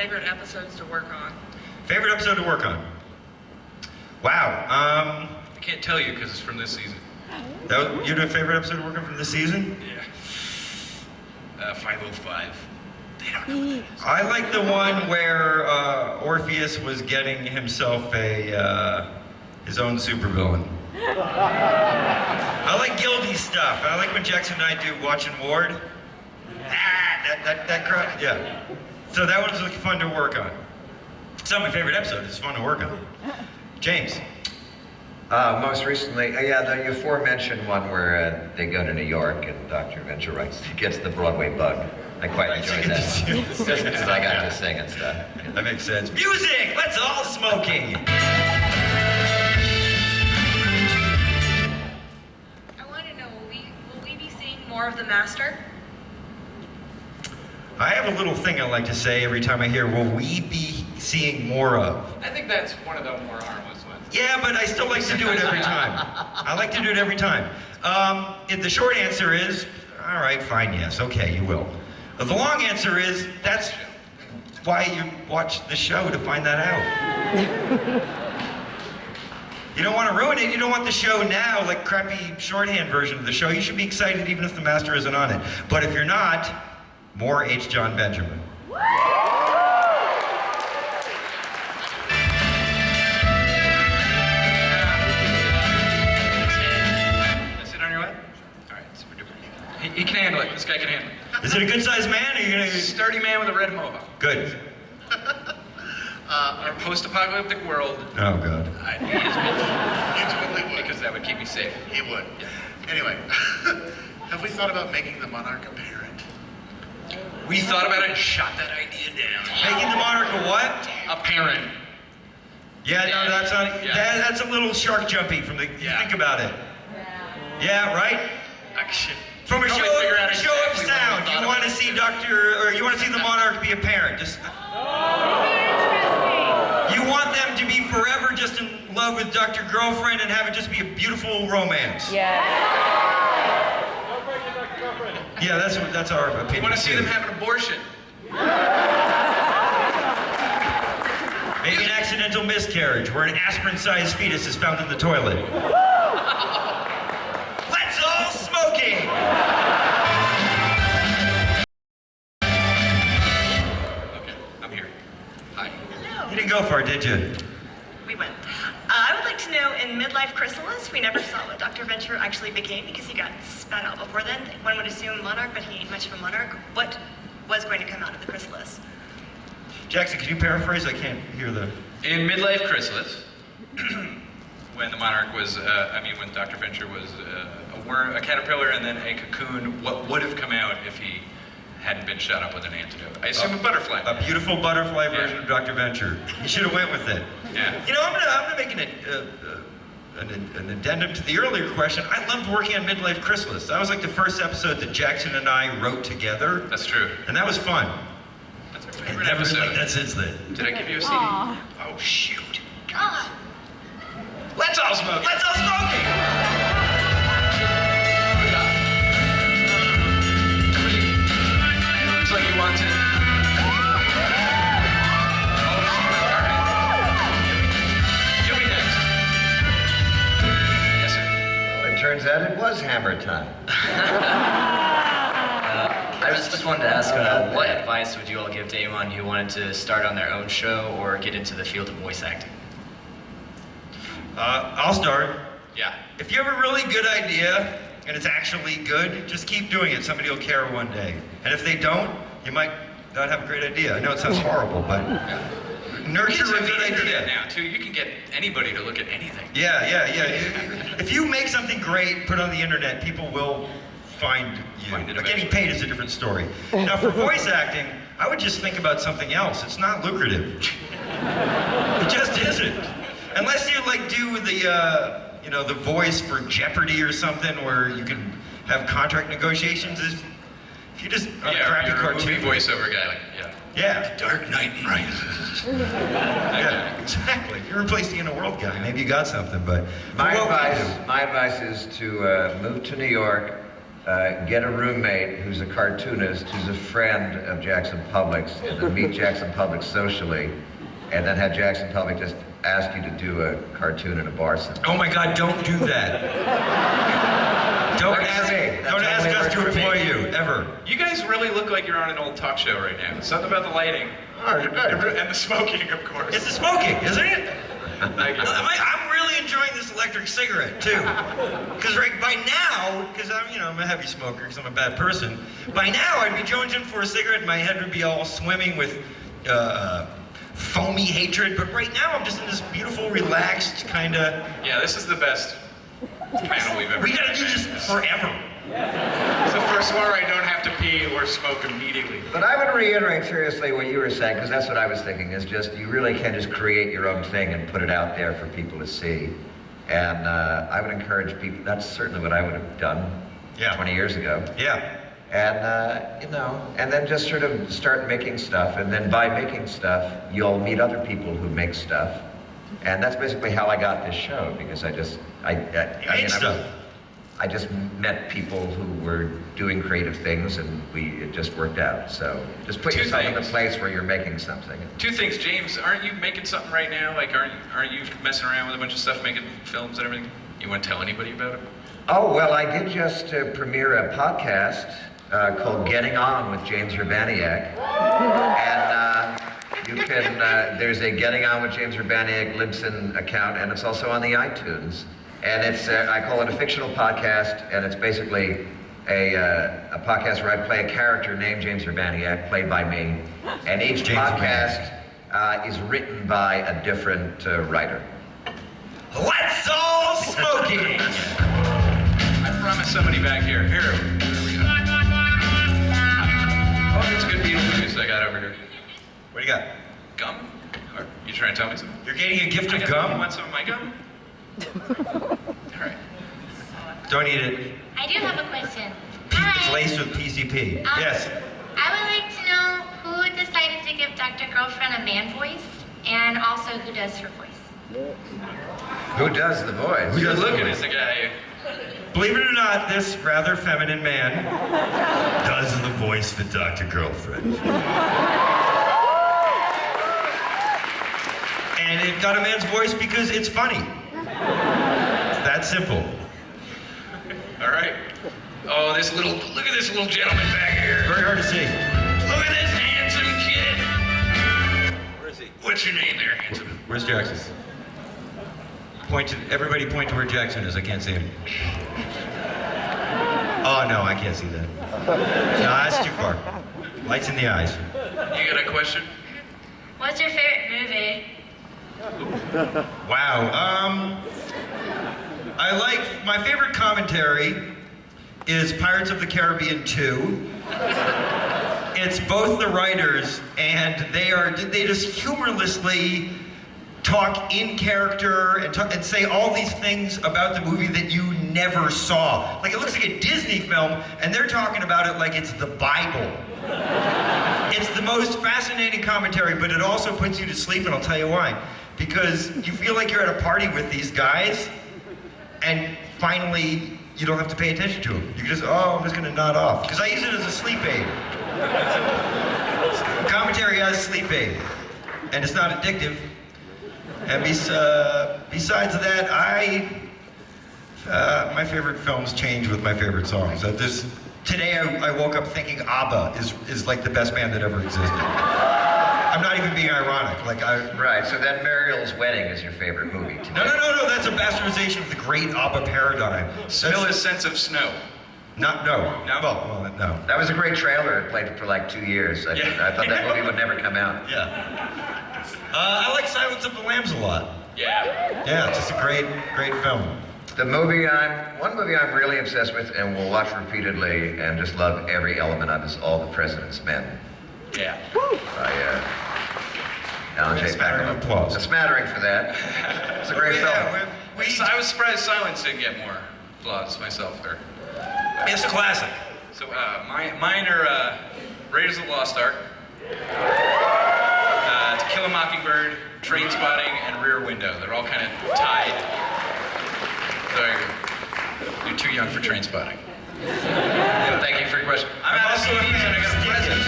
favorite episodes to work on? Favorite episode to work on? Wow. I can't tell you because it's from this season. You had a favorite episode to work on from this season? Yeah. 505. They don't know what that is. I like the one where Orpheus was getting himself his own supervillain. I like guilty stuff. I like when Jackson and I do Watch and Ward. That crowd, yeah. So that one was really fun to work on. It's not my favorite episode. It's fun to work on. James. Most recently, the aforementioned one where they go to New York and Dr. Venture gets the Broadway bug. I quite enjoyed that. Just because I got to sing and stuff. That makes sense. Music! Let's all smoking! I want to know, will we be seeing more of the Master? I have a little thing I like to say every time I hear, will we be seeing more of? I think that's one of the more harmless ones. Yeah, but I still like to do it every time. I like to do it every time. The short answer is, all right, fine, yes, okay, you will. The long answer is, that's why you watch the show, to find that out. You don't want to ruin it. You don't want the show now, like crappy shorthand version of the show. You should be excited even if the Master isn't on it. But if you're not, more H. John Benjamin. Sit on your way? All right, super duper. He can handle it. This guy can handle it. Is it a good-sized man, or are you gonna... Sturdy man with a red mohawk. Good. Our post-apocalyptic world. Oh, God. He is good. You totally would. Because that would keep me safe. He would. Yeah. Anyway, have we thought about making the monarch a parent? We thought about it and shot that idea down. Making the monarch a what? A parent. Yeah, no, that's not... Yeah. That's a little shark jumpy from the... Yeah. Think about it. Yeah, right? Action. From a Probably show, figure out a show of exactly what sound, we thought you want to about see you want to see the monarch be a parent. Just... You want them to be forever just in love with Dr. Girlfriend and have it just be a beautiful romance. Yes. Yeah, that's our opinion. You want to see them have an abortion. Maybe an accidental miscarriage where an aspirin-sized fetus is found in the toilet. Let's all smoking! Okay, I'm here. Hi. Hello. You didn't go far, did you? We went. I would like to know, in Midlife Chrysalis, we never saw what Dr. Venture actually became because he got spat out before then. One would assume monarch, but he ain't much of a monarch. What was going to come out of the chrysalis? Jackson, can you paraphrase? I can't hear the... In Midlife Chrysalis, when the monarch was, when Dr. Venture was a worm, a caterpillar, and then a cocoon, what would have come out if he hadn't been shot up with an antidote? I assume a butterfly. A beautiful butterfly version of Dr. Venture. You should have went with it. Yeah. You know, I'm gonna make an addendum to the earlier question. I loved working on Midlife Chrysalis. That was like the first episode that Jackson and I wrote together. That's true. And that was fun. That's our And favorite never episode. like that since then. Did I give you a CD? Aww. Oh, shoot. God. Let's all smoke. Let's all smoking! Looks like you want to. Oh, shoot. All right. You'll be next. Yes, sir. Well, it turns out it was hammer time. I just wanted to ask, what advice would you all give to anyone who wanted to start on their own show or get into the field of voice acting? I'll start. Yeah. If you have a really good idea and it's actually good, just keep doing it. Somebody will care one day. And if they don't, you might not have a great idea. I know it sounds horrible, but nurture a good idea. Now, too, you can get anybody to look at anything. Yeah. If you make something great, put it on the internet, people will find you. Find it But getting eventually. paid is a different story. Now, for voice acting, I would just think about something else. It's not lucrative. It just isn't. Unless you like do the voice for Jeopardy or something where you can have contract negotiations. If you just a crappy you're a movie cartoon voiceover guy, like, yeah. Yeah. Dark Knight Rises. Yeah, exactly. If you're replacing a world guy, maybe you got something, but... My advice is to move to New York, get a roommate who's a cartoonist, who's a friend of Jackson Publick's, and then meet Jackson Publick socially, and then have Jackson Publick just ask you to do a cartoon in a bar somewhere. Oh my God, don't do that. Don't ask us to employ you, ever. You guys really look like you're on an old talk show right now. Something about the lighting. Oh, good. And the smoking, of course. It's the smoking, isn't it? Thank you. I'm really enjoying this electric cigarette too, because by now, because I'm a heavy smoker, because I'm a bad person. By now, I'd be jonesing for a cigarette, and my head would be all swimming with foamy hatred. But right now, I'm just in this beautiful, relaxed kind of. Yeah, this is the best panel we've ever. We gotta do this forever. So first one, I don't have to pee or smoke immediately. But I would reiterate seriously what you were saying, because that's what I was thinking, is just you really can just create your own thing and put it out there for people to see. And I would encourage people, that's certainly what I would have done 20 years ago. Yeah. And, and then just sort of start making stuff. And then by making stuff, you'll meet other people who make stuff. And that's basically how I got this show, because I just met people who were doing creative things, and it just worked out. So just put yourself in the place where you're making something. Two things, James. Aren't you making something right now? Like, aren't you messing around with a bunch of stuff, making films and everything? You want to tell anybody about it? Oh, well, I did just premiere a podcast called Getting On with James Urbaniak. And you can, there's a Getting On with James Urbaniak Libsyn account, and it's also on the iTunes. And it's, I call it a fictional podcast, and it's basically a podcast where I play a character named James Urbaniak, played by me. And each podcast is written by a different writer. Let's all smoking! I promised somebody back here. Here we go. Oh, it's a good Beatles news I got over here. What do you got? Gum? Or you trying to tell me something? You're getting a gift of You gum? want some of my gum? All right. Don't eat it. I do have a question. It's Hi. laced with PCP. Yes. I would like to know who decided to give Dr. Girlfriend a man voice, and also who does her voice. Who does the voice? Who You're does the looking voice? at the guy. Believe it or not, this rather feminine man does the voice for Dr. Girlfriend. And it got a man's voice because it's funny. It's that simple. All right. Oh, look at this little gentleman back here. Very hard to see. Look at this handsome kid. Where is he? What's your name there, handsome? Where's Jackson? Everybody point to where Jackson is. I can't see him. Oh, no, I can't see that. No, that's too far. Lights in the eyes. You got a question? What's your favorite movie? Wow. My favorite commentary is Pirates of the Caribbean 2. It's both the writers, and they just humorlessly talk in character and say all these things about the movie that you never saw. Like, it looks like a Disney film, and they're talking about it like it's the Bible. It's the most fascinating commentary, but it also puts you to sleep, and I'll tell you why. Because you feel like you're at a party with these guys, and finally, you don't have to pay attention to them. You can just, I'm just gonna nod off. Because I use it as a sleep aid. Commentary as sleep aid. And it's not addictive. And besides that, my favorite films change with my favorite songs. Today I woke up thinking ABBA is like the best band that ever existed. I'm not even being ironic. Right, so then Muriel's Wedding is your favorite movie today. No, that's a bastardization of the great ABBA paradigm. Smell a Sense of Snow. No. No? No. That was a great trailer. It played for like 2 years. I thought that movie would never come out. Yeah. I like Silence of the Lambs a lot. Yeah. Yeah, it's just a great film. One movie I'm really obsessed with and will watch repeatedly and just love every element of is All the President's Men. Yeah. By Alan J. A smattering of applause. A smattering for that. It's a great film. I was surprised Silence didn't get more applause myself. It's a classic. So mine are Raiders of the Lost Ark, To Kill a Mockingbird, Train Spotting, and Rear Window. They're all kind of tied. So you're too young for Train Spotting. Yeah, thank you for your question. I'm out of also a CDs and I got a present.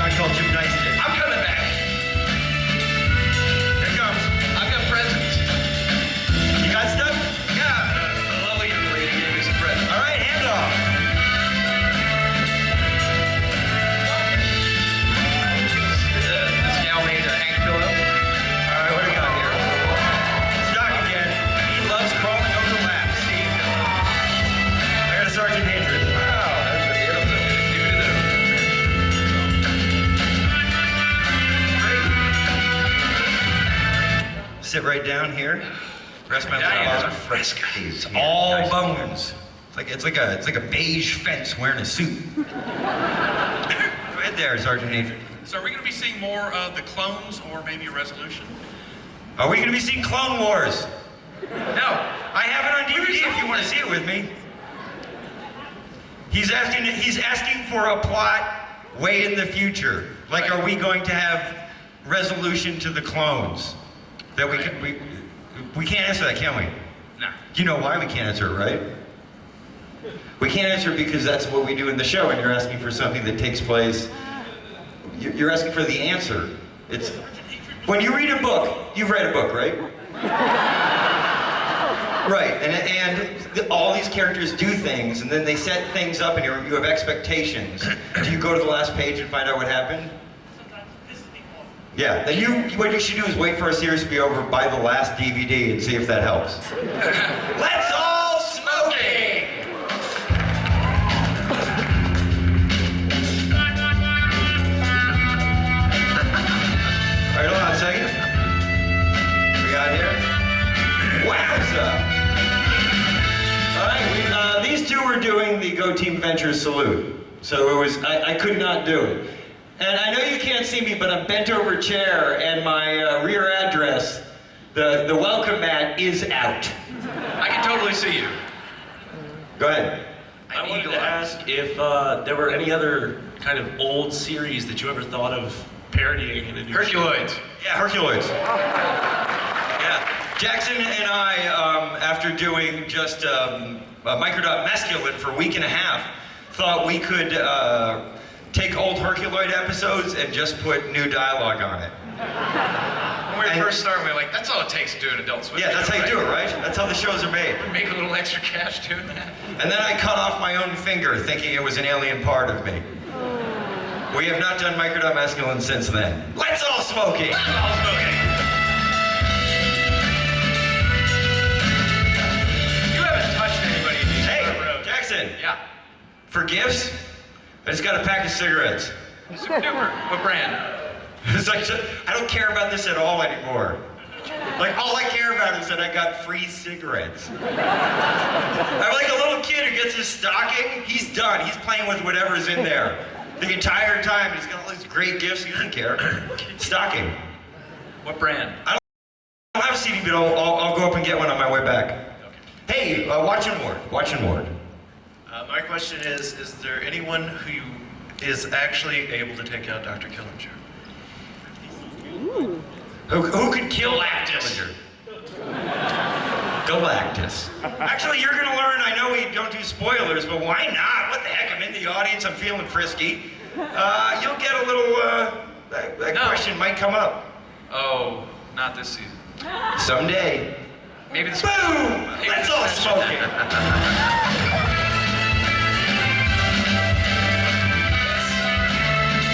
I called gymnastics. I'm coming back. Here it comes. I've got presents. You got stuff? Yeah, a lovely young lady gave me some presents. All right, hand off. This gal made a hang pillow. All right, what do we got here? Stock again. He loves crawling over the laps. I got a Sergeant Hatred. Wow, that's a beautiful. Give me the. Sit right down here. Rest my Diane's a elbows. fresca. It's all bones. It's like a beige fence wearing a suit. Go ahead there, Sergeant Hatred. So are we going to be seeing more of the clones or maybe a resolution? Are we going to be seeing Clone Wars? No. I have it on DVD if you want to see it with me. He's asking for a plot way in the future. Like, are we going to have resolution to the clones? That we can't answer that, can we? No. You know why we can't answer it, right? We can't answer it because that's what we do in the show, and you're asking for something that takes place. You're asking for the answer. It's when you read a book. You've read a book, right? Right, and all these characters do things, and then they set things up, and you have expectations. Do you go to the last page and find out what happened? Yeah, then what you should do is wait for a series to be over, buy the last DVD, and see if that helps. Let's all smoking! All right, hold on a second. We got here. Wowza! All right, these two were doing the Go Team Venture Saloon. So it was, I could not do it. And I know you can't see me, but I'm bent over chair, and my rear address, the welcome mat, is out. I can totally see you. Go ahead. I wanted to ask if there were any other kind of old series that you ever thought of parodying in a new Herculoids. Yeah, Herculoids. Yeah. Jackson and I, after doing just Microdot Masculine for a week and a half, thought we could take old Herculoid episodes and just put new dialogue on it. When we first started, we were like, that's all it takes to do an Adult Swim Yeah, that's show, how you do it, right? That's how the shows are made. Make a little extra cash doing that. And then I cut off my own finger, thinking it was an alien part of me. We have not done Microdot Masculine since then. Let's all smoking! Let's all smoking! You haven't touched anybody in these Hey, roads. Jackson, Yeah. for gifts, I just got a pack of cigarettes. Super duper. What brand? It's like, I don't care about this at all anymore. Like, all I care about is that I got free cigarettes. I'm like a little kid who gets his stocking, he's done. He's playing with whatever's in there. The entire time, he's got all these great gifts, he doesn't care. Stocking. What brand? I don't have a CD, but I'll go up and get one on my way back. Hey, Watch and Ward. Watch and Ward. My question is there anyone who is actually able to take out Dr. Kittininja? Who could kill Galactus? Galactus. Actually, you're gonna learn, I know we don't do spoilers, but why not? What the heck, I'm in the audience, I'm feeling frisky. You'll get a little, that No. question might come up. Oh, not this season. Someday. Maybe this. Boom! Let's all smoke it.